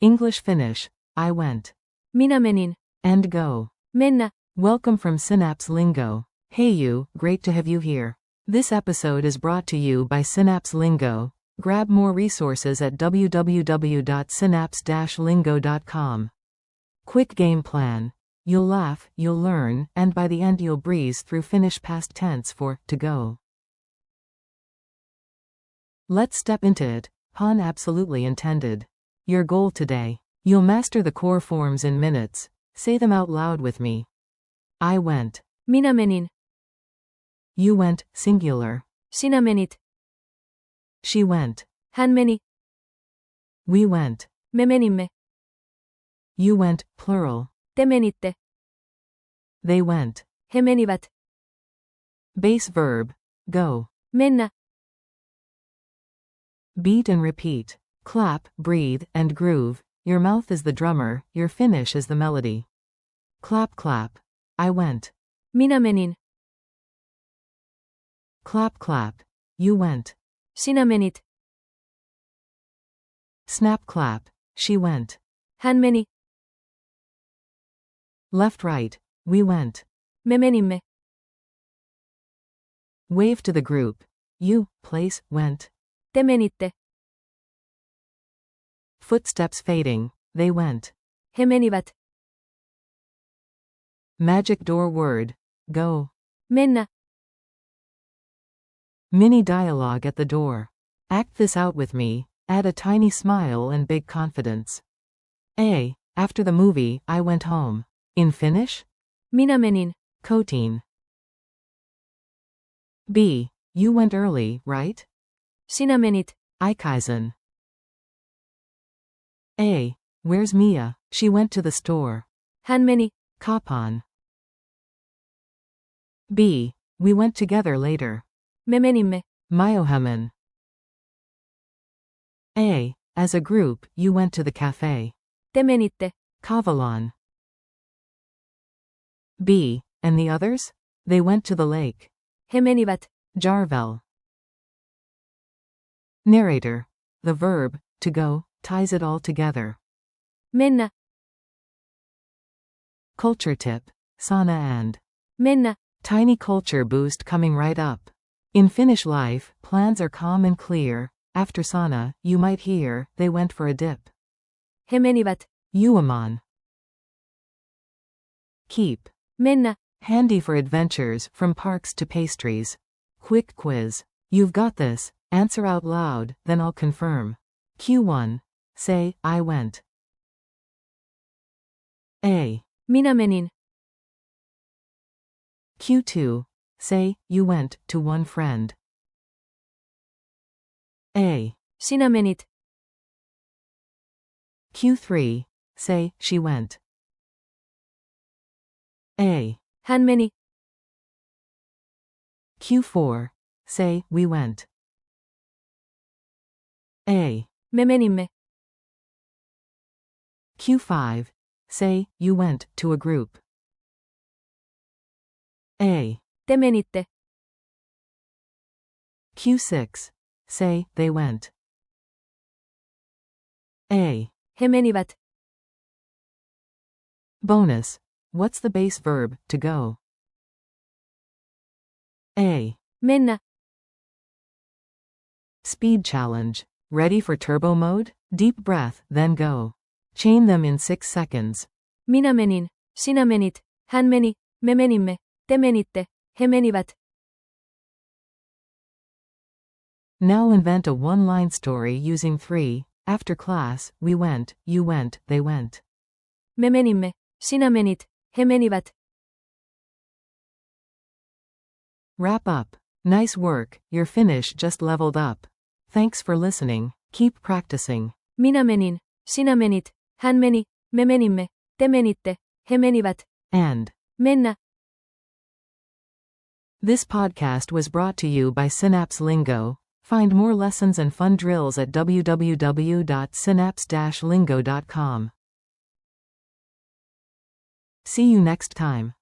English finish. I went. Minä menin. And go. Mennä. Welcome from Synapse Lingo. Hey you, great to have you here. This episode is brought to you by Synapse Lingo. Grab more resources at www.synapse-lingo.com. Quick game plan. You'll laugh, you'll learn, and by the end you'll breeze through Finnish past tense for to go. Let's step into it. Pun absolutely intended. Your goal today. You'll master the core forms in minutes. Say them out loud with me. I went. Minä menin. You went, singular. Sinä menit. She went. Hän meni. We went. Me menimme. You went, plural. Te menitte. They went. He menivät. Base verb. Go. Mennä. Beat and repeat. Clap, breathe, and groove. Your mouth is the drummer, your finish is the melody. Clap clap. I went. Minä menin. Clap clap. You went. Sinä menit. Snap clap. She went. Hän meni. Left right. We went. Me menimme. Wave to the group. You, place, went. Te menitte. Footsteps fading. They went. He menivät. Magic door word. Go. Mennä. Mini dialogue at the door. Act this out with me. Add a tiny smile and big confidence. A. After the movie, I went home. In Finnish? Minä menin. Kotiin. B. You went early, right? Sinä menit. Ch.8. A. Where's Mia? She went to the store. Hän meni. Ch.8. B. We went together later. Me menimme. Myohemen. A. As a group, you went to the cafe. Te menitte. Kavalon. B. And the others? They went to the lake. He menivät. Jarvel. Narrator. The verb, to go, ties it all together. Mennä. Culture tip. Sana and. Mennä. Tiny culture boost coming right up. In Finnish life, plans are calm and clear. After sana, you might hear, they went for a dip. He menivät. Juomaan. Keep. Mennä. Handy for adventures, from parks to pastries. Quick quiz. You've got this. Answer out loud, then I'll confirm. Q1. Say, I went. A. Minä menin. Q2. Say, you went, to one friend. A. Sinä menit. Q3. Say, she went. A. Hän meni. Q4. Say, we went. A. Me menimme. Q5. Say, you went, to a group. A. Te menitte. Q6. Say, they went. A. He menivät. Bonus. What's the base verb, to go? A. Mennä. Speed challenge. Ready for turbo mode? Deep breath, then go. Chain them in 6 seconds. Minä menin. Sinä menit. Hän meni. Me menimme. Te menitte. He menivät. Now invent a one-line story using 3. After class, we went, you went, they went. Me menimme. Sinä menit. He menivät. Wrap up. Nice work, your Finnish just leveled up. Thanks for listening. Keep practicing. Minä menin. Sinä menit. Hän meni. Me menimme. Te menitte. He menivät. And. Mennä. This podcast was brought to you by Synapse Lingo. Find more lessons and fun drills at www.synapse-lingo.com. See you next time.